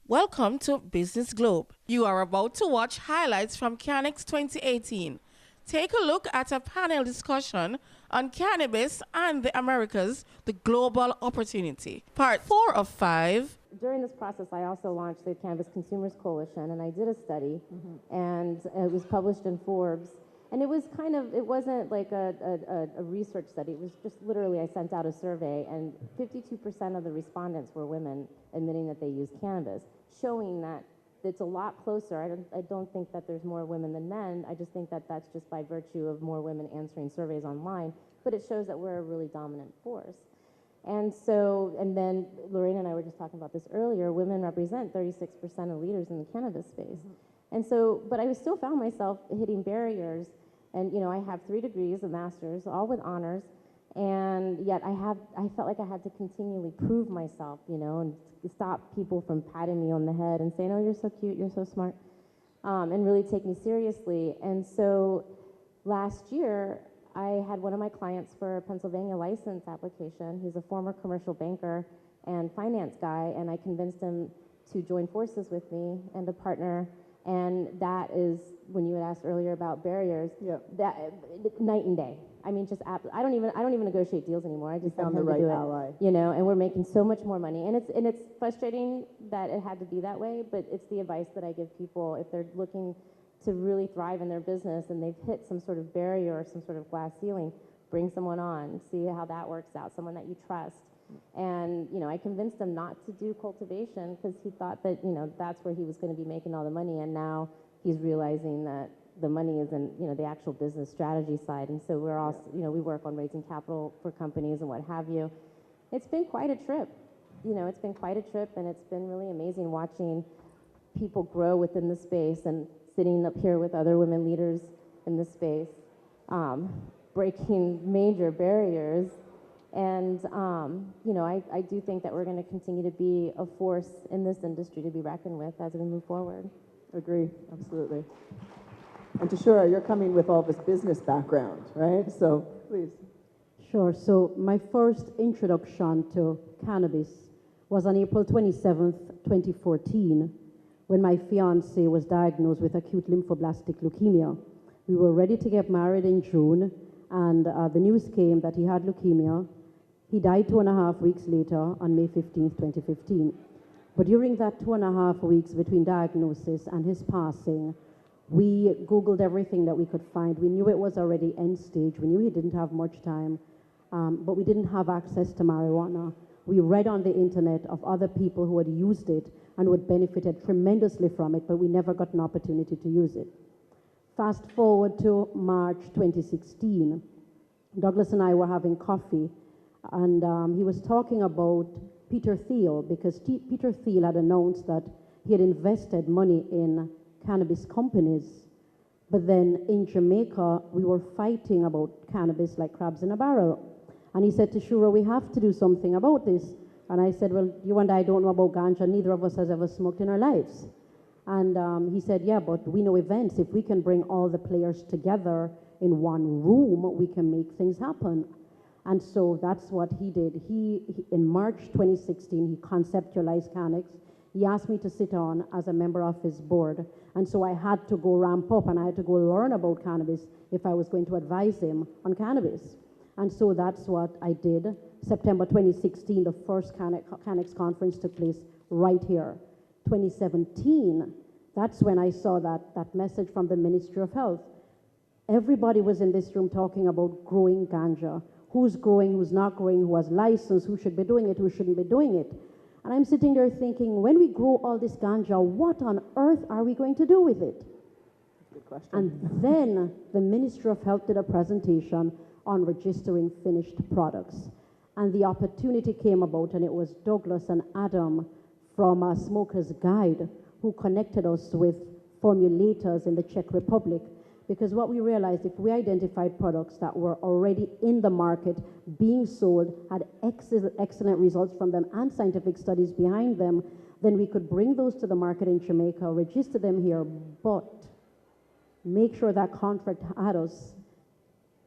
Welcome to Business Globe. You are about to watch highlights from Canex 2018. Take a look at a panel discussion on cannabis and the Americas, the global opportunity. Part 4 of 5. During this process, I also launched the Cannabis Consumers Coalition, and I did a study, and it was published in Forbes. And it was it wasn't like a research study. It was just literally, I sent out a survey, and 52% of the respondents were women admitting that they use cannabis, showing that it's a lot closer. I don't think that there's more women than men. I just think that that's just by virtue of more women answering surveys online. But it shows that we're a really dominant force. And so, and then Lorraine and I were just talking about this earlier, women represent 36% of leaders in the cannabis space. And so, but I still found myself hitting barriers. And, you know, I have 3 degrees, a master's, all with honors. And yet I felt like I had to continually prove myself, you know, and stop people from patting me on the head and saying, oh, you're so cute, you're so smart, and really take me seriously. And so last year, I had one of my clients for a Pennsylvania license application. He's a former commercial banker and finance guy, and I convinced him to join forces with me and to partner. And that is, when you had asked earlier about barriers, that night and day. I mean, I don't even negotiate deals anymore. I just found the right ally. You know, and we're making so much more money. And it's frustrating that it had to be that way, but it's the advice that I give people if they're looking to really thrive in their business and they've hit some sort of barrier or some sort of glass ceiling. Bring someone on, see how that works out, someone that you trust. And, you know, I convinced him not to do cultivation because he thought that, you know, that's where he was going to be making all the money. And now he's realizing that the money is in, you know, the actual business strategy side. And so we're also, you know, we work on raising capital for companies and what have you. It's been quite a trip. You know, it's been quite a trip, and it's been really amazing watching people grow within the space and sitting up here with other women leaders in the space, breaking major barriers. And, you know, I do think that we're going to continue to be a force in this industry to be reckoned with as we move forward. Agree, absolutely. And Tashura, you're coming with all this business background, right? So please. Sure. So my first introduction to cannabis was on April 27th, 2014, when my fiance was diagnosed with acute lymphoblastic leukemia. We were ready to get married in June, and the news came that he had leukemia. He died 2.5 weeks later on May 15th, 2015. But during that 2.5 weeks between diagnosis and his passing, we Googled everything that we could find. We knew it was already end stage. We knew he didn't have much time, but we didn't have access to marijuana. We read on the internet of other people who had used it and who had benefited tremendously from it, but we never got an opportunity to use it. Fast forward to March 2016, Douglas and I were having coffee, and he was talking about Peter Thiel, because Peter Thiel had announced that he had invested money in cannabis companies. But then in Jamaica, we were fighting about cannabis like crabs in a barrel. And he said to Shura, we have to do something about this. And I said, well, you and I don't know about ganja. Neither of us has ever smoked in our lives. And he said, yeah, but we know events. If we can bring all the players together in one room, we can make things happen. And so that's what he did. He in March 2016, he conceptualized Canex. He asked me to sit on as a member of his board. And so I had to go ramp up and I had to go learn about cannabis if I was going to advise him on cannabis. And so that's what I did. September 2016, the first Canex conference took place right here. 2017, that's when I saw that message from the Ministry of Health. Everybody was in this room talking about growing ganja. Who's growing, who's not growing, who has license, who should be doing it, who shouldn't be doing it. And I'm sitting there thinking, when we grow all this ganja, what on earth are we going to do with it? Good question. And then the Ministry of Health did a presentation on registering finished products. And the opportunity came about, and it was Douglas and Adam from Smoker's Guide who connected us with formulators in the Czech Republic. Because what we realized, if we identified products that were already in the market, being sold, had excellent results from them and scientific studies behind them, then we could bring those to the market in Jamaica, register them here, but make sure that contract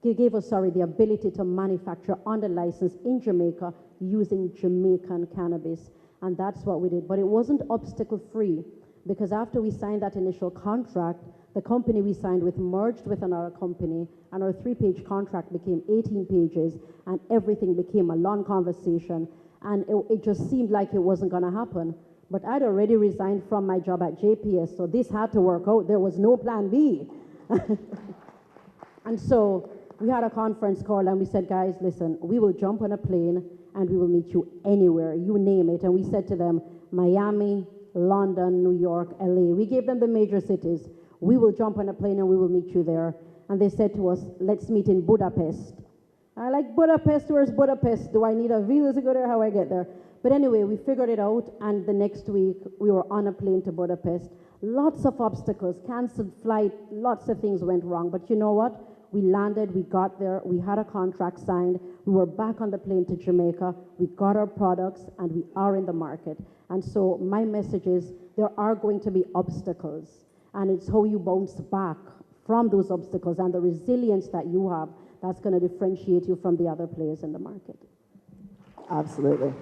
gave us the ability to manufacture under license in Jamaica using Jamaican cannabis. And that's what we did. But it wasn't obstacle-free, because after we signed that initial contract, the company we signed with merged with another company, and our 3-page contract became 18 pages, and everything became a long conversation, and it just seemed like it wasn't going to happen. But I'd already resigned from my job at JPS, so this had to work out. There was no plan B. And so we had a conference call, and we said, guys, listen, we will jump on a plane, and we will meet you anywhere, you name it. And we said to them, Miami, London, New York, LA. We gave them the major cities. We will jump on a plane and we will meet you there. And they said to us, let's meet in Budapest. I like Budapest. Where's Budapest? Do I need a visa to go there? How do I get there? But anyway, we figured it out, and the next week we were on a plane to Budapest. Lots of obstacles, canceled flight, lots of things went wrong. But you know what? We landed, we got there, we had a contract signed, we were back on the plane to Jamaica, we got our products, and we are in the market. And so my message is, there are going to be obstacles, and it's how you bounce back from those obstacles and the resilience that you have that's going to differentiate you from the other players in the market. Absolutely.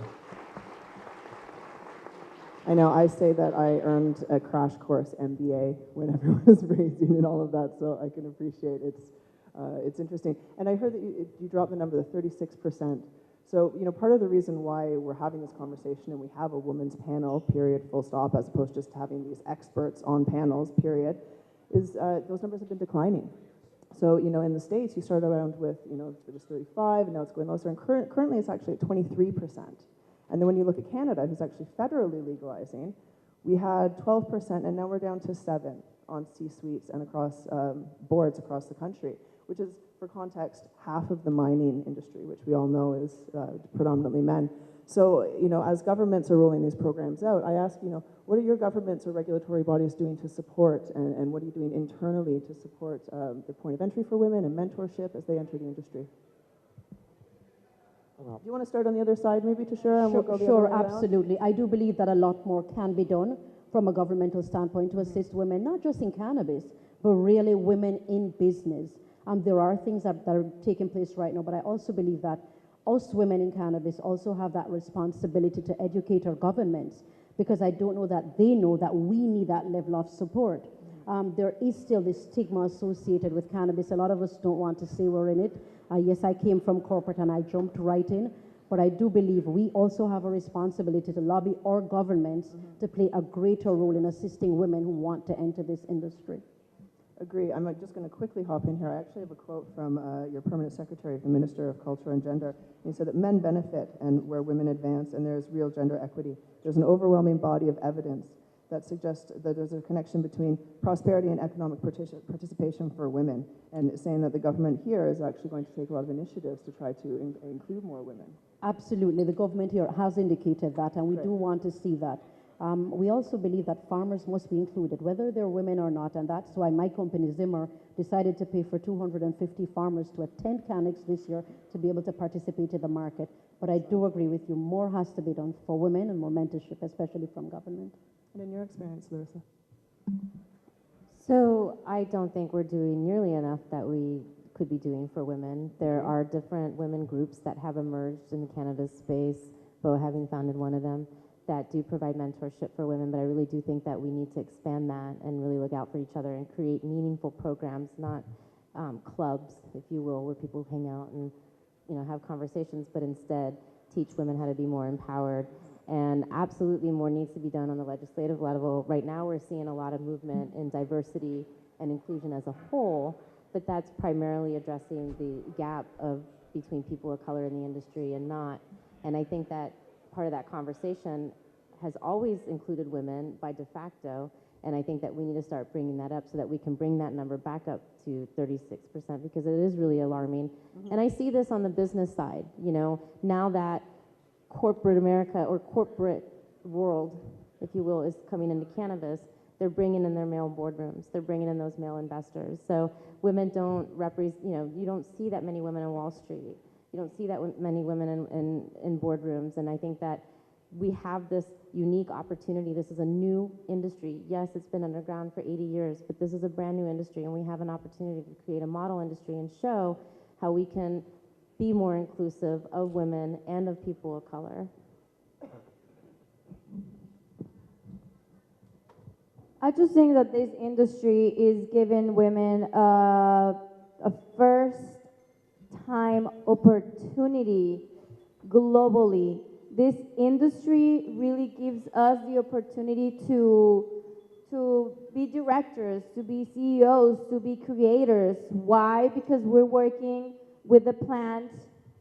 I know I say that I earned a crash course MBA when everyone was raising and all of that, so I can appreciate it's interesting. And I heard that you dropped the number, the 36%. So, you know, part of the reason why we're having this conversation and we have a women's panel, period, full stop, as opposed to just having these experts on panels, period, is those numbers have been declining. So, you know, in the States, you started around with, you know, it was 35, and now it's going lower. And currently it's actually at 23%. And then when you look at Canada, who's actually federally legalizing, we had 12%, and now we're down to 7% on C-suites and across boards across the country, which is, for context, half of the mining industry, which we all know is predominantly men. So, you know, as governments are rolling these programs out, I ask, you know, what are your governments or regulatory bodies doing to support, and what are you doing internally to support the point of entry for women and mentorship as they enter the industry? Do you want to start on the other side, maybe, Tashira, and we'll go the other way around? Absolutely. I do believe that a lot more can be done from a governmental standpoint to assist women, not just in cannabis, but really women in business. There are things that are taking place right now, but I also believe that us women in cannabis also have that responsibility to educate our governments, because I don't know that they know that we need that level of support. There is still this stigma associated with cannabis. A lot of us don't want to say we're in it. Yes, I came from corporate and I jumped right in, but I do believe we also have a responsibility to lobby our governments to play a greater role in assisting women who want to enter this industry. Agree. I'm just going to quickly hop in here. I actually have a quote from your permanent secretary, the Minister of Culture and Gender. He said that men benefit and where women advance, and there's real gender equity. There's an overwhelming body of evidence that suggests that there's a connection between prosperity and economic participation for women, and saying that the government here is actually going to take a lot of initiatives to try to include more women. Absolutely. The government here has indicated that, and we do want to see that. We also believe that farmers must be included, whether they're women or not, and that's why my company, Zimmer, decided to pay for 250 farmers to attend Canex this year to be able to participate in the market. But I do agree with you, more has to be done for women and more mentorship, especially from government. And in your experience, Larissa? So I don't think we're doing nearly enough that we could be doing for women. There are different women groups that have emerged in the cannabis space, Bo having founded one of them, that do provide mentorship for women, but I really do think that we need to expand that and really look out for each other and create meaningful programs, not clubs, if you will, where people hang out and, you know, have conversations, but instead teach women how to be more empowered. And absolutely more needs to be done on the legislative level. Right now we're seeing a lot of movement in diversity and inclusion as a whole, but that's primarily addressing the gap between people of color in the industry and not. And I think that part of that conversation has always included women by de facto, and I think that we need to start bringing that up so that we can bring that number back up to 36%, because it is really alarming. And I see this on the business side, you know, now that corporate America or corporate world, if you will, is coming into cannabis, they're bringing in their male boardrooms. They're bringing in those male investors. So women don't represent, you know, you don't see that many women on Wall Street. You don't see that many women in boardrooms. And I think that we have this unique opportunity. This is a new industry. Yes, it's been underground for 80 years, but this is a brand new industry, and we have an opportunity to create a model industry and show how we can be more inclusive of women and of people of color. I just think that this industry is giving women a first time opportunity globally. This industry really gives us the opportunity to be directors, to be CEOs, to be creators. Why? Because we're working with a plant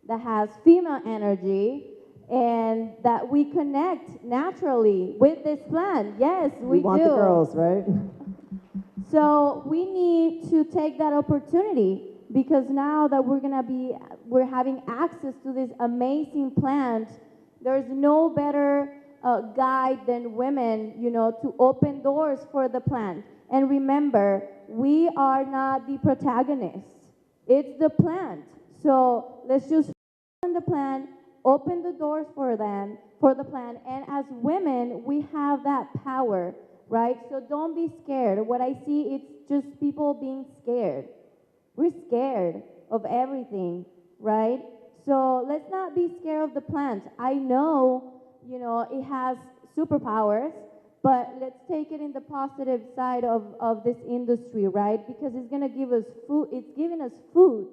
that has female energy and that we connect naturally with this plant. Yes, we want do. the girls, right? So we need to take that opportunity because now that we're having access to this amazing plant, there's no better guide than women, you know, to open doors for the plant. And remember, we are not the protagonists. It's the plant. So let's just on the plant, open the doors for them, for the plant. And as women, we have that power, right? So don't be scared. What I see, it's just people being scared. We're scared of everything, right? So let's not be scared of the plant. I know, you know, it has superpowers, but let's take it in the positive side of this industry, right? Because it's gonna give us food, it's giving us food,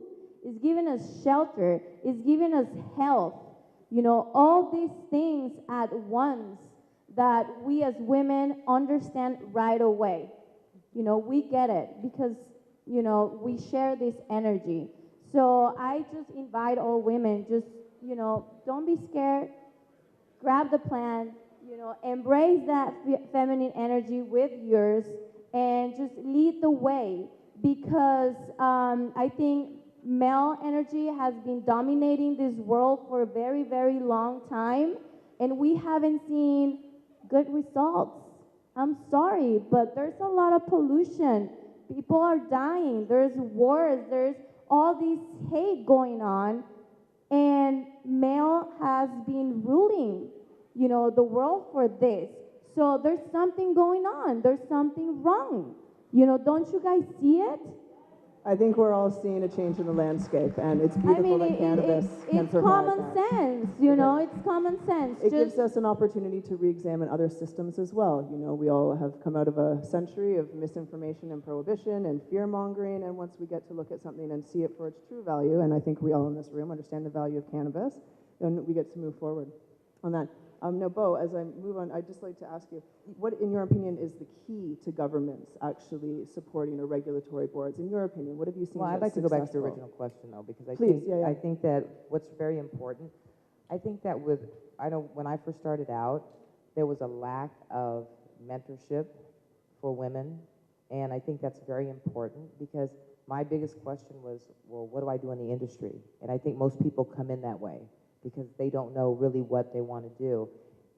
it's giving us shelter, it's giving us health. You know, all these things at once that we as women understand right away. You know, we get it because, you know, we share this energy. So I just invite all women, just, you know, don't be scared, grab the plant, you know, embrace that feminine energy with yours and just lead the way because I think male energy has been dominating this world for a very, very long time and we haven't seen good results. I'm sorry, but there's a lot of pollution. People are dying. There's wars. There's all this hate going on. And male has been ruling, you know, the world for this. So there's something going on. There's something wrong. You know, don't you guys see it? I think we're all seeing a change in the landscape, and it's beautiful that cannabis can provide common that. sense, you know, it's common sense. It gives us an opportunity to re-examine other systems as well. You know, we all have come out of a century of misinformation and prohibition and fear-mongering, and once we get to look at something and see it for its true value, and I think we all in this room understand the value of cannabis, then we get to move forward on that. Now, Bo, as I move on, I'd just like to ask you, what, in your opinion, is the key to governments actually supporting or regulatory boards? In your opinion, what have you seen? Well, I'd like to go back to the original question, though, because I think that what's very important, I think that I know when I first started out, there was a lack of mentorship for women, and I think that's very important because my biggest question was, well, what do I do in the industry? And I think most people come in that way, because they don't know really what they want to do.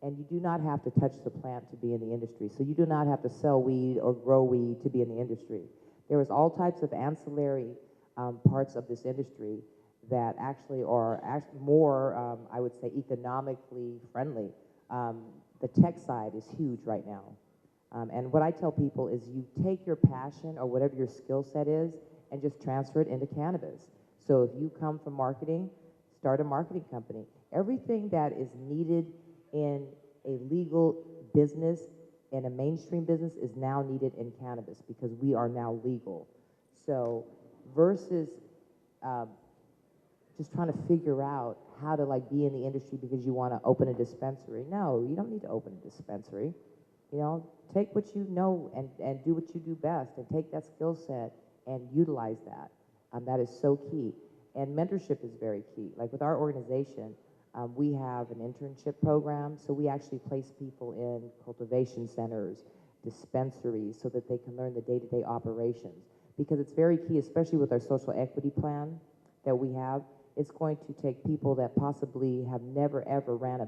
And you do not have to touch the plant to be in the industry. So you do not have to sell weed or grow weed to be in the industry. There is all types of ancillary parts of this industry that actually are more, I would say, economically friendly. The tech side is huge right now. And what I tell people is you take your passion or whatever your skill set is and just transfer it into cannabis. So if you come from marketing, start a marketing company. Everything that is needed in a legal business and a mainstream business is now needed in cannabis because we are now legal. So versus just trying to figure out how to like be in the industry because you want to open a dispensary. No, you don't need to open a dispensary. You know, take what you know and do what you do best and take that skill set and utilize that. That is so key. And mentorship is very key. Like with our organization, we have an internship program, so we actually place people in cultivation centers, dispensaries, so that they can learn the day-to-day operations. Because it's very key, especially with our social equity plan that we have, it's going to take people that possibly have never run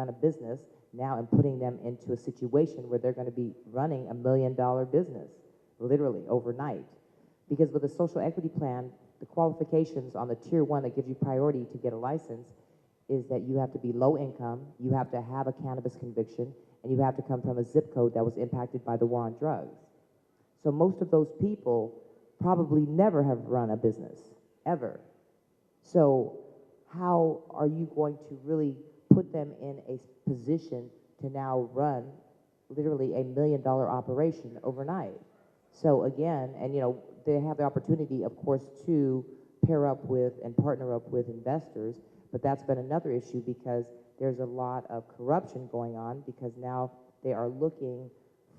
a business now and putting them into a situation where they're going to be running $1 million business, literally overnight. Because with a social equity plan, the qualifications on the tier 1 that gives you priority to get a license is that you have to be low income, you have to have a cannabis conviction, and you have to come from a zip code that was impacted by the war on drugs. So most of those people probably never have run a business, ever. So how are you going to really put them in a position to now run literally $1 million operation overnight. So again, and they have the opportunity, of course, to pair up with and partner up with investors, but that's been another issue because there's a lot of corruption going on because now they are looking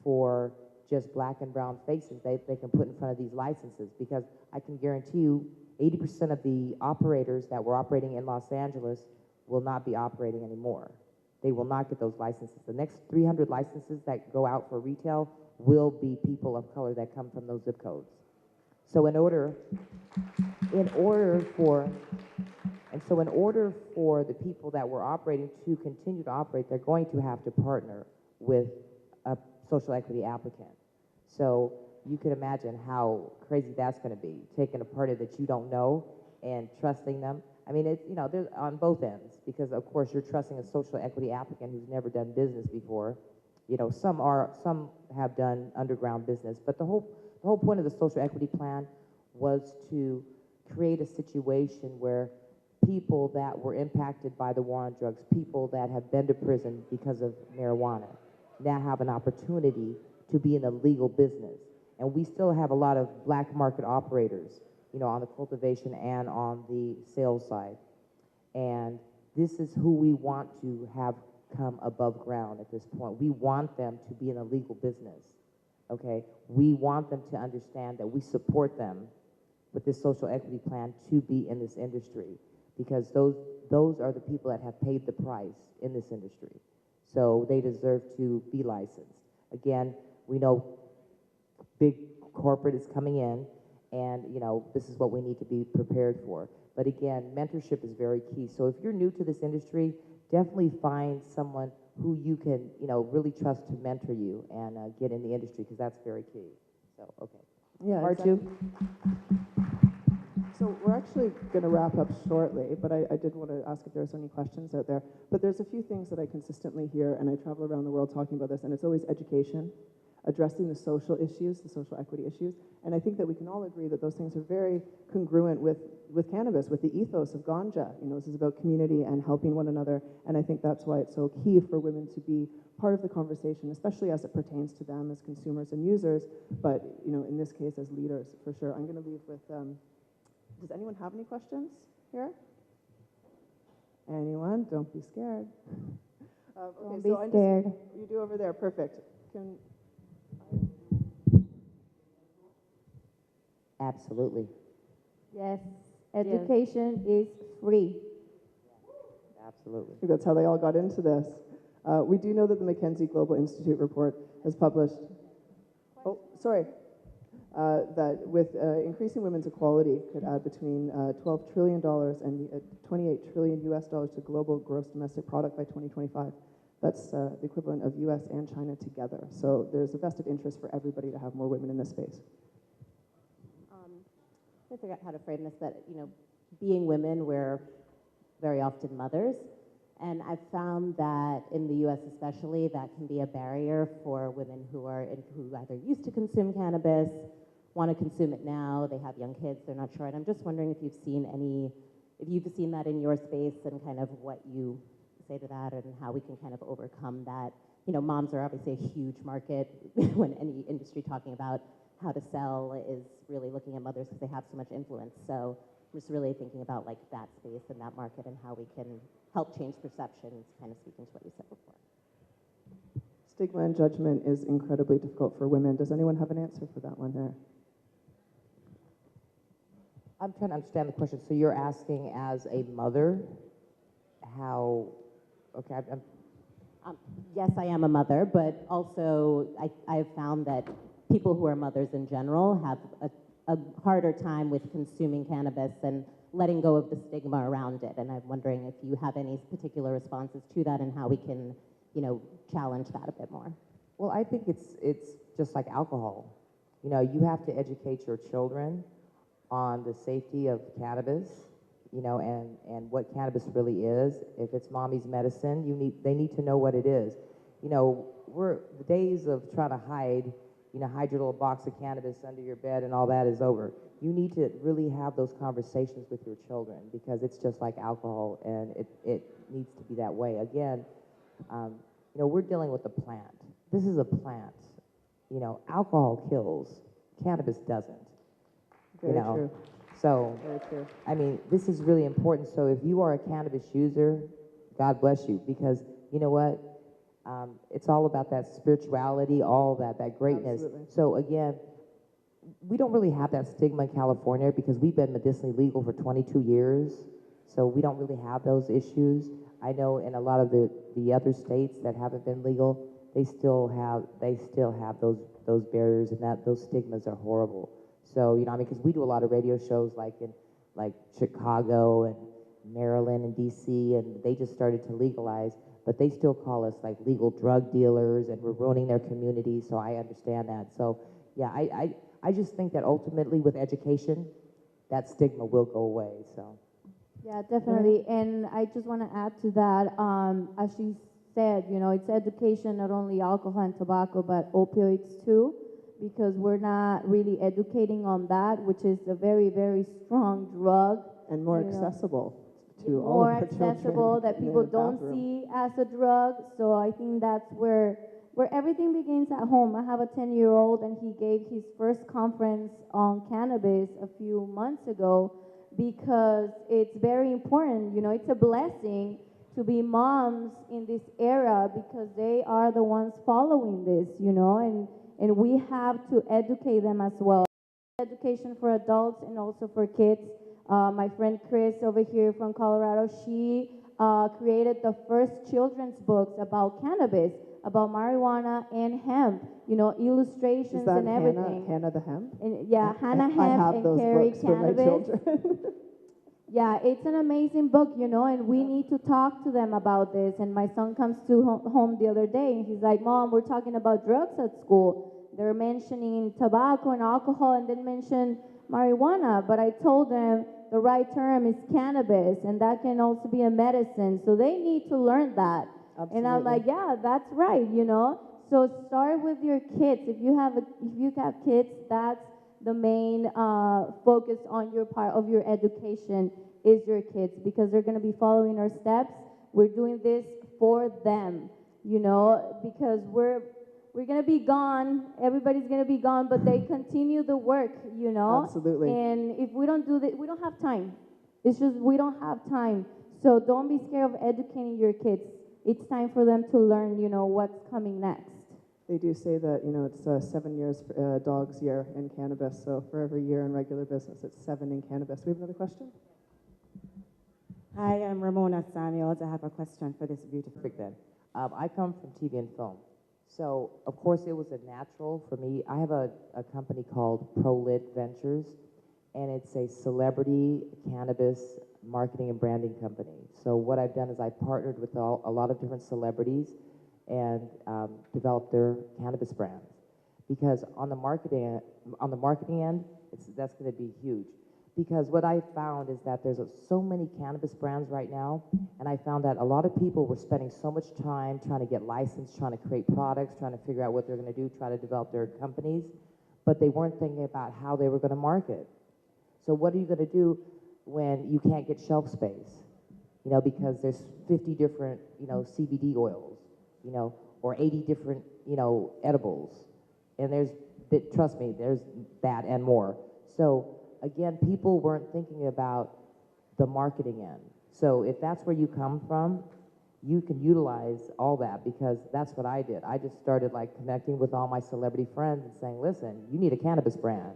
for just black and brown faces they can put in front of these licenses, because I can guarantee you 80% of the operators that were operating in Los Angeles will not be operating anymore. They will not get those licenses. The next 300 licenses that go out for retail will be people of color that come from those zip codes. So in order for the people that were operating to continue to operate, they're going to have to partner with a social equity applicant. So you can imagine how crazy that's going to be, taking a party that you don't know and trusting them. I mean, it's, there's on both ends, because of course you're trusting a social equity applicant who's never done business before. Some have done underground business, but the whole point of the social equity plan was to create a situation where people that were impacted by the war on drugs, people that have been to prison because of marijuana, now have an opportunity to be in a legal business. And we still have a lot of black market operators, on the cultivation and on the sales side. And this is who we want to have come above ground at this point. We want them to be in a legal business, okay? We want them to understand that we support them with this social equity plan to be in this industry, because those are the people that have paid the price in this industry. So they deserve to be licensed. Again, we know big corporate is coming in, and this is what we need to be prepared for. But again, mentorship is very key. So if you're new to this industry, definitely find someone who you can really trust to mentor you and get in the industry, because that's very key. So okay, Yeah, part exactly. two. So we're actually going to wrap up shortly, but I did want to ask if there's any questions out there. But there's a few things that I consistently hear, and I travel around the world talking about this, and it's always education, addressing the social issues, the social equity issues. And I think that we can all agree that those things are very congruent with cannabis, with the ethos of ganja. This is about community and helping one another, and I think that's why it's so key for women to be part of the conversation, especially as it pertains to them as consumers and users, but in this case as leaders, for sure. I'm going to leave with, does anyone have any questions here? Anyone? Don't be scared. Don't be scared. You do over there, perfect. Absolutely. Yes, education is free. Absolutely. I think that's how they all got into this. We do know that the McKinsey Global Institute report has published, that with increasing women's equality could add between $12 trillion and $28 trillion to global gross domestic product by 2025. That's the equivalent of US and China together. So there's a vested interest for everybody to have more women in this space. I forgot how to frame this, that, being women, we're very often mothers. And I've found that in the US especially, that can be a barrier for women who either used to consume cannabis, want to consume it now, they have young kids, they're not sure. And I'm just wondering if you've seen that in your space, and kind of what you say to that, and how we can kind of overcome that. Moms are obviously a huge market when any industry talking about how to sell is really looking at mothers because they have so much influence. So I'm just really thinking about like that space and that market and how we can help change perceptions, kind of speaking to what you said before. Stigma and judgment is incredibly difficult for women. Does anyone have an answer for that one there? I'm trying to understand the question. So you're asking, as a mother, how? Okay, Yes, I am a mother, but also I've found that people who are mothers in general have a harder time with consuming cannabis and letting go of the stigma around it. And I'm wondering if you have any particular responses to that and how we can, challenge that a bit more. Well, I think it's just like alcohol. You have to educate your children on the safety of cannabis, and what cannabis really is. If it's mommy's medicine, they need to know what it is. The days of trying to hide your little box of cannabis under your bed and all that is over. You need to really have those conversations with your children, because it's just like alcohol, and it needs to be that way. Again, we're dealing with a plant. this is a plant. You know, alcohol kills, cannabis doesn't. Very You know, true. so Very true. I mean, this is really important. So if you are a cannabis user, God bless you, because you know what? It's all about that spirituality, all that greatness. Absolutely. So again, we don't really have that stigma in California because we've been medicinally legal for 22 years. So we don't really have those issues. I know in a lot of the other states that haven't been legal, they still have those barriers, and those stigmas are horrible. So, you know, I mean, because we do a lot of radio shows like in Chicago and Maryland and DC, and they just started to legalize, but they still call us like legal drug dealers, and we're ruining their community. So I understand that. So yeah, I just think that ultimately with education, that stigma will go away. So Yeah, definitely. And I just want to add to that, as she said, you know, it's education, not only alcohol and tobacco, but opioids too, because we're not really educating on that, which is a very, very strong drug. And more you know. accessible to all More of our accessible children that in people the don't bathroom. see as a drug. So I think that's where everything begins at home. I have a 10-year-old, and he gave his first conference on cannabis a few months ago because it's very important. You know, it's a blessing to be moms in this era because they are the ones following this, you know, and we have to educate them as well. Education for adults and also for kids. My friend Chris over here from Colorado, she created the first children's books about cannabis, about marijuana and hemp, you know, illustrations Is that and everything. Hannah the Hemp? And, yeah, Hannah I Hemp have and those Carrie books for my Cannabis. children. Yeah, it's an amazing book, you know, and we need to talk to them about this. And my son comes to home the other day, and he's like, Mom, we're talking about drugs at school. They're mentioning tobacco and alcohol and then mention marijuana. But I told them the right term is cannabis, and that can also be a medicine. So they need to learn that. Absolutely. And I'm like, yeah, that's right, you know. So start with your kids. If you have kids, that's the main focus on your part of your education is your kids, because they're going to be following our steps. We're doing this for them, you know, because we're going to be gone. Everybody's going to be gone, but they continue the work, you know. Absolutely. And if we don't do that, we don't have time. It's just we don't have time. So don't be scared of educating your kids. It's time for them to learn, you know, what's coming next. They do say that, you know, it's 7 years for dog's year in cannabis, so for every year in regular business, it's 7 in cannabis. We have another question? Hi, I'm Ramona Samuels. I have a question for this beautiful. perfect then. I come from TV and film. So, of course, it was a natural for me. I have a company called ProLit Ventures, and it's a celebrity cannabis marketing and branding company. So what I've done is I partnered with a lot of different celebrities and developed their cannabis brands. Because on the marketing end, that's going to be huge. Because what I found is that there's so many cannabis brands right now, and I found that a lot of people were spending so much time trying to get licensed, trying to create products, trying to figure out what they're going to do, try to develop their companies, but they weren't thinking about how they were going to market. So what are you going to do when you can't get shelf space? You know, because there's 50 different, you know, CBD oils, you know, or 80 different, you know, edibles, and trust me, there's that and more. So again, people weren't thinking about the marketing end. So if that's where you come from, you can utilize all that, because that's what I did. I just started like connecting with all my celebrity friends and saying, listen, you need a cannabis brand,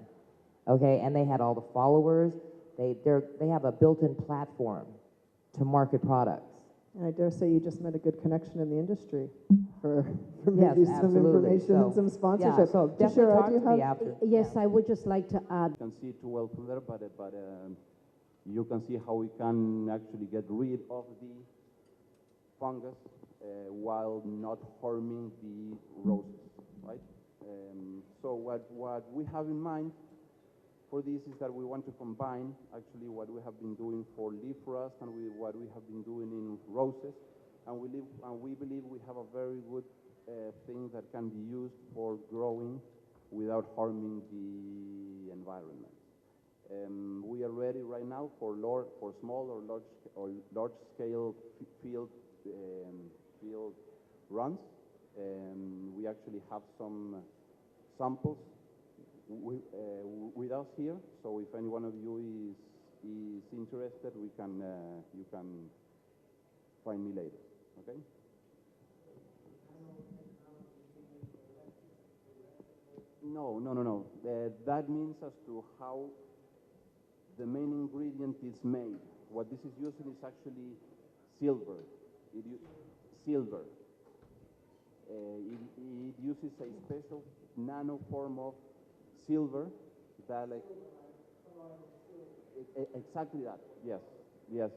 okay? And they had all the followers. They have a built-in platform to market products. And I dare say you just met a good connection in the industry for Yes, maybe some absolutely. information and some sponsorship. Yeah, so definitely Tashira, talk do you to me have? after. Yes, Yeah. I would just like to add. You can see it too well from there, but you can see how we can actually get rid of the fungus while not harming the roses, right? So what we have in mind for this is that we want to combine actually what we have been doing for leaf rust and what we have been doing in roses, and we believe we have a very good thing that can be used for growing without harming the environment. We are ready right now for small or large scale field runs, We actually have some samples with us here, so if any one of you is interested, you can find me later, okay? No. That means as to how the main ingredient is made. What this is using is actually silver. Silver. It uses a special nano form of silver that, like, exactly that. Yes.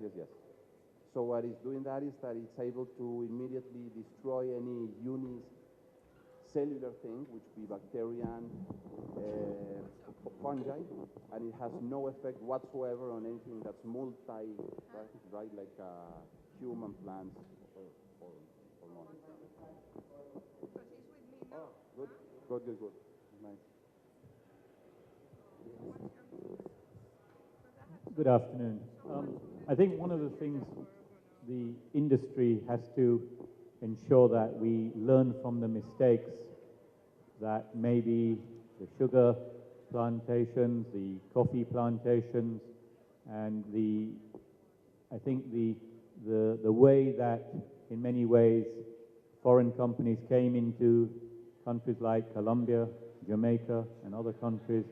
So what it's doing that is that it's able to immediately destroy any unicellular thing, which be bacteria and fungi, and it has no effect whatsoever on anything that's right, like human plants or not. Oh, good. Nice. Good afternoon. I think one of the things the industry has to ensure that we learn from the mistakes that maybe the sugar plantations, the coffee plantations, and I think the way that in many ways foreign companies came into countries like Colombia, Jamaica, and other countries,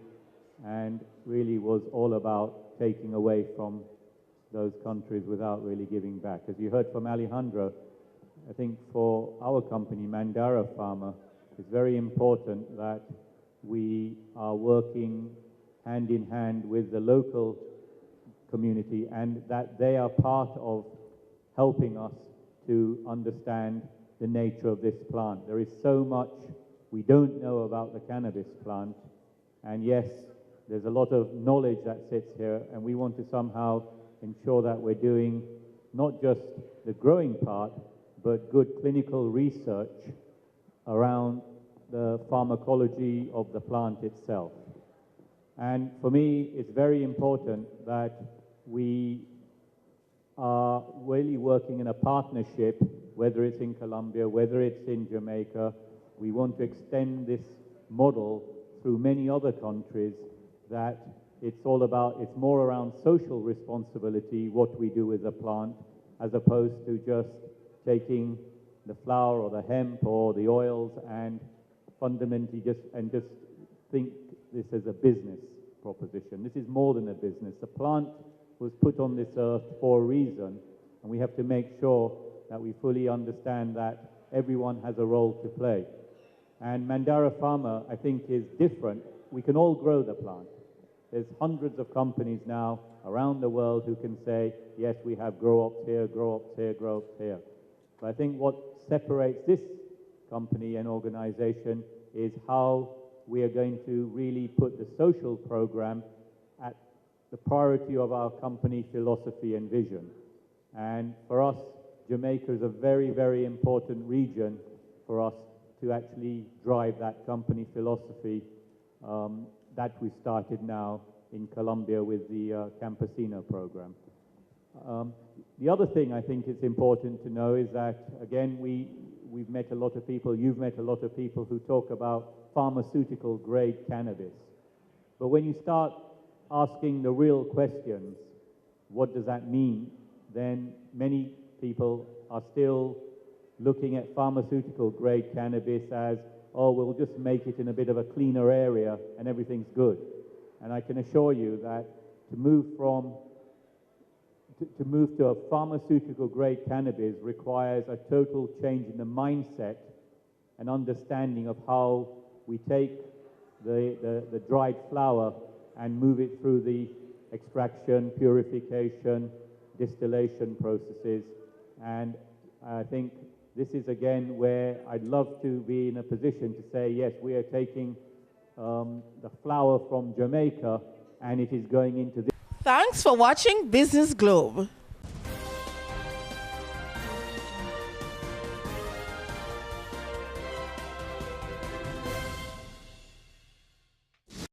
and really was all about taking away from those countries without really giving back. As you heard from Alejandro, I think for our company, Mandara Pharma, it's very important that we are working hand in hand with the local community and that they are part of helping us to understand the nature of this plant. There is so much we don't know about the cannabis plant, and yes, there's a lot of knowledge that sits here, and we want to somehow ensure that we're doing not just the growing part, but good clinical research around the pharmacology of the plant itself. And for me, it's very important that we are really working in a partnership, whether it's in Colombia, whether it's in Jamaica. We want to extend this model through many other countries, that it's more around social responsibility, what we do with the plant, as opposed to just taking the flower or the hemp or the oils and fundamentally just think this as a business proposition. This is more than a business. The plant was put on this earth for a reason, and we have to make sure that we fully understand that everyone has a role to play. And Mandara Pharma, I think, is different. We can all grow the plant. There's hundreds of companies now around the world who can say, yes, we have grow-ops here, grow-ops here, grow-ops here. But I think what separates this company and organization is how we are going to really put the social program at the priority of our company philosophy and vision. And for us, Jamaica is a very, very important region for us to actually drive that company philosophy that we started now in Colombia with the Campesino program. The other thing I think it's important to know is that, again, we've met a lot of people, you've met a lot of people who talk about pharmaceutical grade cannabis. But when you start asking the real questions, what does that mean? Then many people are still looking at pharmaceutical grade cannabis as, oh, we'll just make it in a bit of a cleaner area and everything's good. And I can assure you that to move to a pharmaceutical grade cannabis requires a total change in the mindset and understanding of how we take the dried flower and move it through the extraction, purification, distillation processes. And I think this is again where I'd love to be in a position to say, yes, we are taking the flower from Jamaica and it is going into this. Thanks for watching Business Globe.